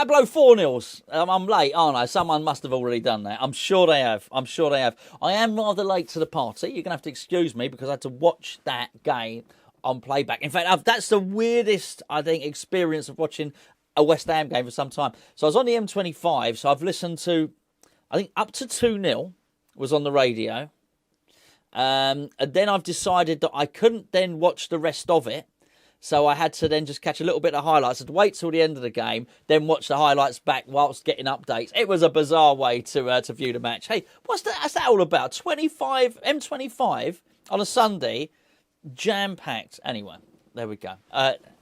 Pablo Fornals. I'm late, aren't I? Someone must have already done that. I'm sure they have. I am rather late to the party. You're going to have to excuse me because I had to watch that game on playback. In fact, that's the weirdest, I think, experience of watching a West Ham game for some time. So I was on the M25, so I've listened to, I think, up to 2-0 was on the radio. And then I've decided that I couldn't then watch the rest of it. So I had to then just catch a little bit of highlights. I'd wait till the end of the game, then watch the highlights back whilst getting updates. It was a bizarre way to view the match. Hey, what's that all about? M25 on a Sunday, jam-packed. Anyway, there we go.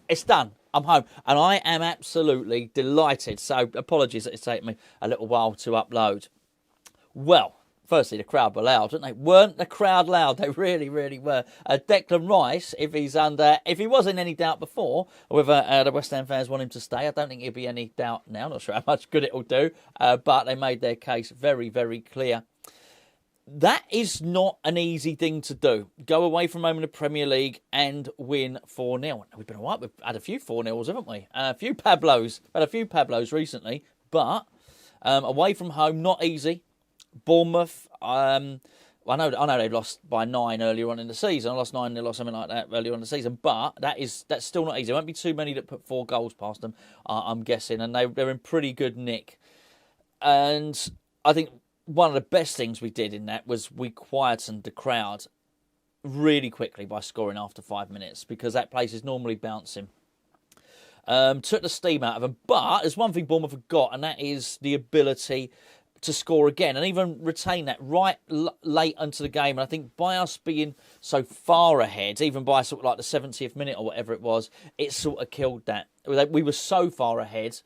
It's done. I'm home. And I am absolutely delighted. So apologies that it's taken me a little while to upload. Well, firstly, the crowd were loud, weren't they? Weren't the crowd loud? They really, really were. Declan Rice, if he was in any doubt before whether the West Ham fans want him to stay, I don't think he'll be any doubt now. Not sure how much good it'll do, but they made their case very, very clear. That is not an easy thing to do. Go away from home in the Premier League and win 4-0. We've been all right. We've had a few 4-0s, haven't we? A few Pablos. Had a few Pablos recently, but away from home, not easy. Bournemouth, I know they lost by 9 earlier on in the season. I lost 9-0 or something like that earlier on in the season. But that's still not easy. There won't be too many that put 4 goals past them, I'm guessing. And they're in pretty good nick. And I think one of the best things we did in that was we quietened the crowd really quickly by scoring after 5 minutes, because that place is normally bouncing. Took the steam out of them. But there's one thing Bournemouth have got, and that is the ability to score again and even retain that right late into the game. And I think by us being so far ahead, even by sort of like the 70th minute or whatever it was, it sort of killed that. We were so far ahead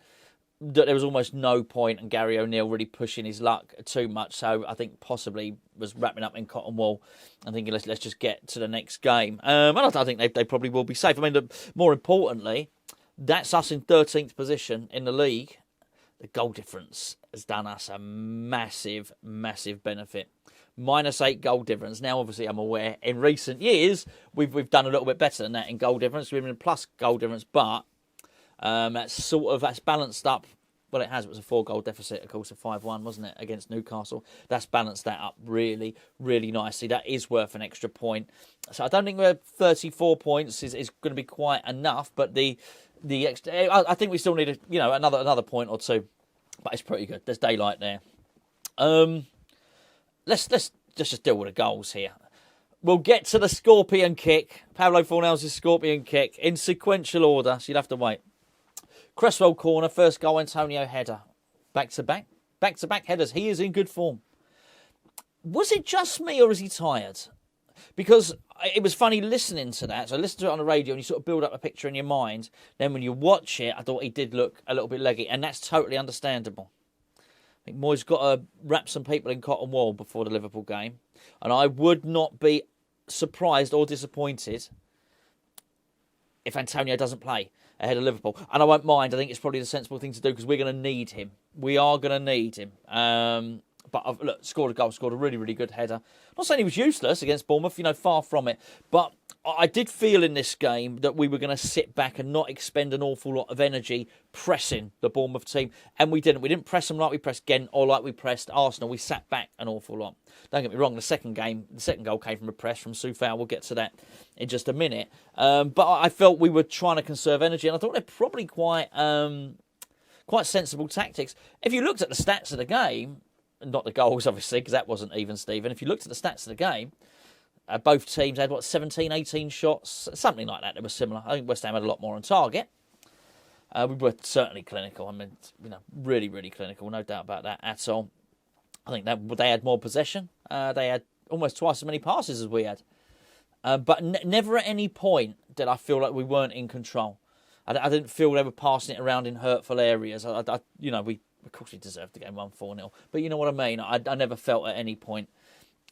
that there was almost no point, and Gary O'Neill really pushing his luck too much. So I think possibly was wrapping up in cotton wool and thinking, let's just get to the next game. And I think they probably will be safe. I mean, more importantly, that's us in 13th position in the league. The goal difference has done us a massive, massive benefit. -8 goal difference. Now, obviously, I'm aware in recent years we've done a little bit better than that in goal difference. We've been plus goal difference, but that's balanced up. Well, it has. It was a 4-goal deficit, of course, of 5-1, wasn't it, against Newcastle? That's balanced that up really, really nicely. That is worth an extra point. So I don't think we're 34 points is going to be quite enough, but the extra, I think we still need another point or two, but it's pretty good. There's daylight there. Let's just deal with the goals here. We'll get to the scorpion kick, Pablo Fornals' scorpion kick, in sequential order, so you'd have to wait. Cresswell corner, first goal, Antonio header. Back to back headers. He is in good form. Was it just me, or is he tired? Because it was funny listening to that. So I listened to it on the radio and you sort of build up a picture in your mind. Then when you watch it, I thought he did look a little bit leggy. And that's totally understandable. I think Moyes got to wrap some people in cotton wool before the Liverpool game. And I would not be surprised or disappointed if Antonio doesn't play ahead of Liverpool. And I won't mind. I think it's probably the sensible thing to do because we're going to need him. We are going to need him. But look, scored a goal, scored a really, really good header. I'm not saying he was useless against Bournemouth, far from it. But I did feel in this game that we were going to sit back and not expend an awful lot of energy pressing the Bournemouth team. And we didn't. We didn't press them like we pressed Ghent or like we pressed Arsenal. We sat back an awful lot. Don't get me wrong, the second goal came from a press from Soufal. We'll get to that in just a minute. But I felt we were trying to conserve energy. And I thought they're probably quite sensible tactics. If you looked at the stats of the game, not the goals, obviously, because that wasn't even, Stephen. If you looked at the stats of the game, both teams had, 17, 18 shots? Something like that. They were similar. I think West Ham had a lot more on target. We were certainly clinical. I mean, really, really clinical. No doubt about that at all. I think that they had more possession. They had almost twice as many passes as we had. But never at any point did I feel like we weren't in control. I didn't feel they were passing it around in hurtful areas. Of course, we deserved the game 1-4-0. But you know what I mean? I never felt at any point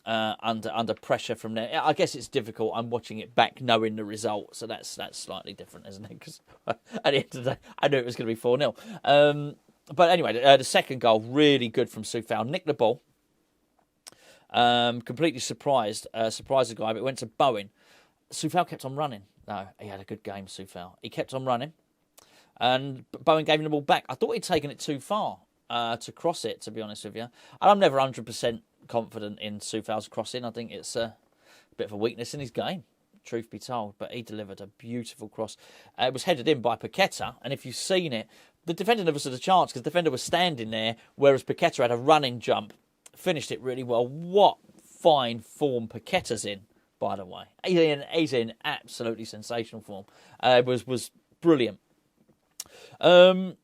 under pressure from there. I guess it's difficult. I'm watching it back knowing the result. So that's slightly different, isn't it? Because at the end of the day, I knew it was going to be 4-0. But anyway, the second goal, really good from Soufal. Nicked the ball. Completely surprised the guy, but it went to Bowen. Soufal kept on running. No, he had a good game, Soufal. He kept on running. and Bowen gave him the ball back. I thought he'd taken it too far to cross it, to be honest with you. And I'm never 100% confident in Soufal's crossing. I think it's a bit of a weakness in his game, truth be told. But he delivered a beautiful cross. It was headed in by Paqueta, and if you've seen it, the defender never stood a chance because the defender was standing there, whereas Paqueta had a running jump, finished it really well. What fine form Paqueta's in, by the way. He's in absolutely sensational form. Was brilliant. Declan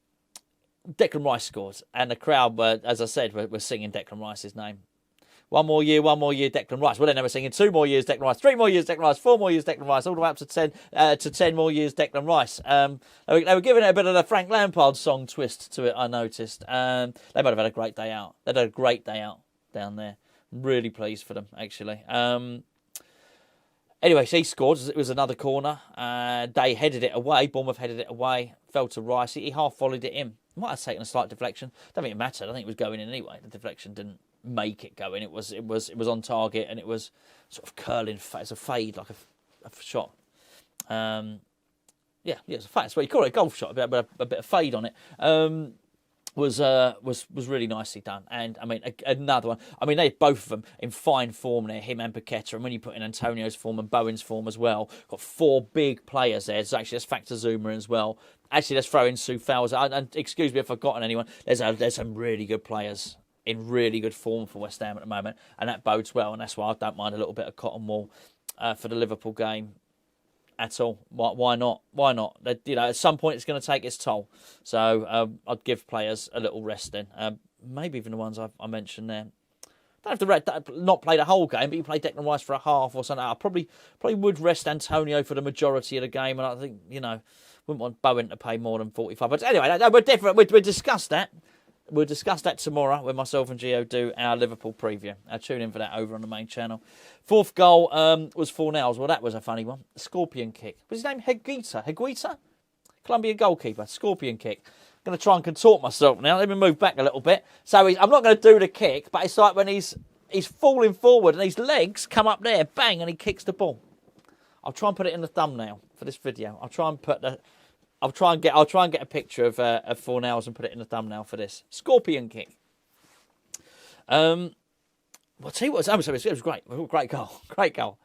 Rice scored, and the crowd were, as I said, were singing Declan Rice's name. 1 more year, Declan Rice. Well, they're never singing 2 more years, Declan Rice, 3 more years, Declan Rice, 4 more years, Declan Rice, all the way up to 10 more years, Declan Rice. They were giving it a bit of the Frank Lampard song twist to it, I noticed. They might have had a great day out. They had a great day out down there. Really pleased for them, actually. Anyway, she scored. It was another corner. They headed it away. Bournemouth headed it away. Fell to Rice. He half volleyed it in. Might have taken a slight deflection. Don't think it mattered. I think it was going in anyway. The deflection didn't make it go in. It was on target, and it was sort of curling. It's a fade, like a shot. Yeah, it's a fade. That's what you call it, a golf shot. A bit of fade on it. Was really nicely done. And I mean, another one. I mean, they both of them in fine form there, him and Paqueta. And when you put in Antonio's form and Bowen's form as well, got 4 big players there. So actually, let's factor Zuma in as well. Actually, let's throw in Soufal. And excuse me if I've forgotten anyone. There's some really good players in really good form for West Ham at the moment, and that bodes well. And that's why I don't mind a little bit of cotton wool for the Liverpool game at all. Why not? Why not? At some point it's going to take its toll. So I'd give players a little rest then. Maybe even the ones I mentioned there. Don't have to not play the whole game, but you play Declan Rice for a half or something. I probably would rest Antonio for the majority of the game, and I think wouldn't want Bowen to play more than 45. But anyway, we're different. We'll discuss that. We'll discuss that tomorrow when myself and Gio do our Liverpool preview. Tune in for that over on the main channel. 4th goal was Fornals. Well, that was a funny one. Scorpion kick. Was his name Higuita? Colombian goalkeeper. Scorpion kick. I'm going to try and contort myself now. Let me move back a little bit. So I'm not going to do the kick, but it's like when he's falling forward and his legs come up there, bang, and he kicks the ball. I'll try and put it in the thumbnail for this video. I'll try and get a picture of Fornals and put it in the thumbnail for this scorpion kick. I'll tell you what, it was great. Great goal.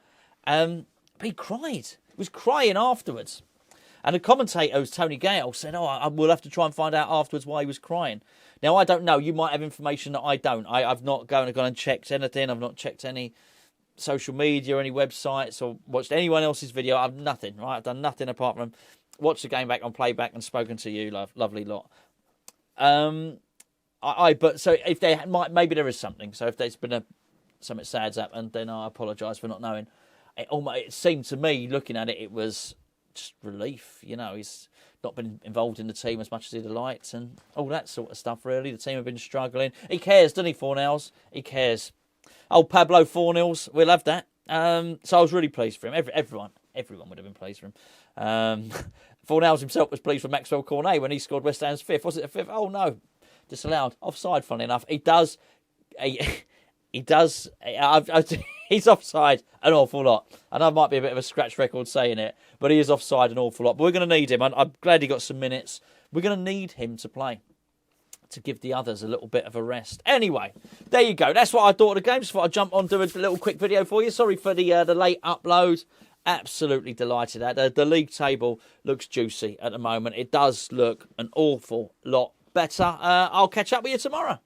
But he cried. He was crying afterwards. And the commentator, was Tony Gale, said, we'll have to try and find out afterwards why he was crying. Now, I don't know. You might have information that I don't. I've not gone and checked anything. I've not checked any social media or any websites or watched anyone else's video. I've nothing, right? I've done nothing apart from watch the game back on playback and spoken to you, lovely lot. But so if maybe there is something. So if there's been something sad's happened, then I apologise for not knowing. It seemed to me, looking at it, it was just relief. He's not been involved in the team as much as he'd liked, and all that sort of stuff. Really, the team have been struggling. He cares, doesn't he, Fornals? He cares. Pablo Fornals, we love that. So I was really pleased for him. Everyone would have been pleased for him. Fornals himself was pleased for Maxwell Cornet when he scored West Ham's 5th. Was it a 5th? Oh no, disallowed. Offside. Funnily enough, he's offside an awful lot. I know it might be a bit of a scratch record saying it, but he is offside an awful lot. But we're going to need him. I'm glad he got some minutes. We're going to need him to play, to give the others a little bit of a rest. Anyway, there you go. That's what I thought of the game. Just thought I'd jump on, do a little quick video for you. Sorry for the late upload. Absolutely delighted at the league table looks juicy at the moment. It does look an awful lot better. I'll catch up with you tomorrow.